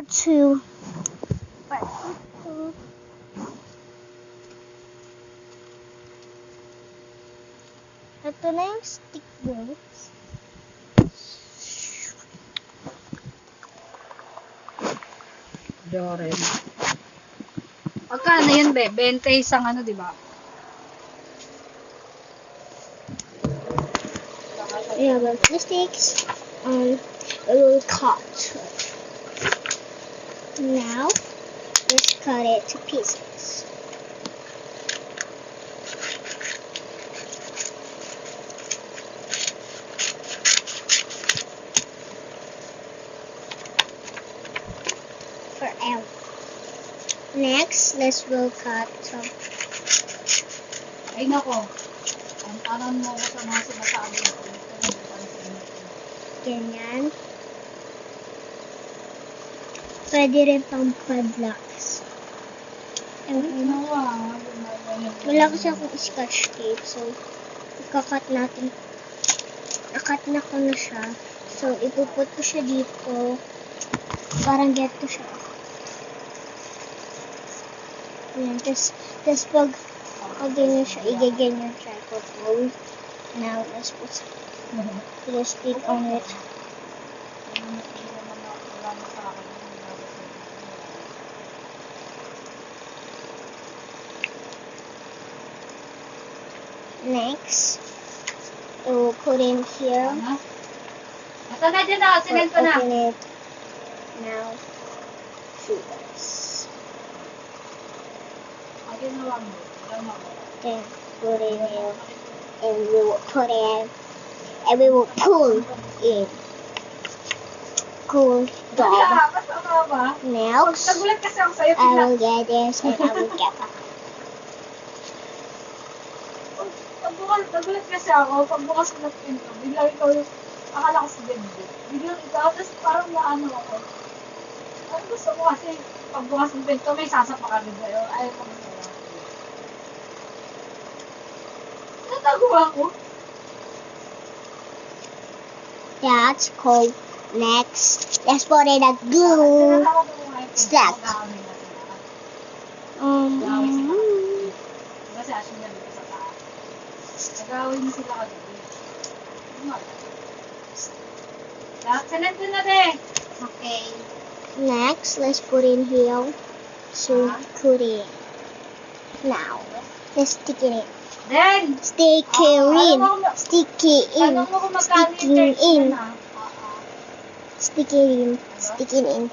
Two. Part two. Ito na yung stick bricks. Joren. Pagkano yun, be? 20 isang ano, di ba? We have the sticks. We will cut. Now, let's cut it to pieces. Forever. Next, let's will cut some. Ay, nako. Ang tanan mo ko sa mga sinasabi ko. Ganyan. Pwede rin pang padlocks. Wala kasi akong scotch tape, so ikakat natin. Nakat na ko na siya. So, ipuput ko siya dito. Parang get ko siya. Ayan, tapos pag ganyan siya, igaganyan siya. Ipuput. Now, let's put the stick on it. Next, it will put in here. Ito na dyan na, sinend ko na. Open it. Now, shoot this. Ayun na lang mo. Then put it in, and we will put in, and we will pull in. Cool dog. Next, Nagulat kasi ako sa'yo. I will get this, and I will get that. Nagulat kasi ako. Pagbukas ko ng pinto, biglang ikaw yung akala ko si Benji. Biglang ikaw, tapos parang naano ako. Ano gusto mo kasi pagbukas ng pinto, may sasapa kami sa'yo. Ayaw ko gusto mo. Natago ako. That's cool. Next, let's put in a glue stack. Kasi asin na dito sa taas. Nagawin mo sila kagabi. Sinend ko na be. Okay. Next, let's put in here. So, put in. Now, let's stick it in. Then, Stick it in. Stick it in. tanong mo kung magkano Sticking yung in. na. Stick it in. Stick it in.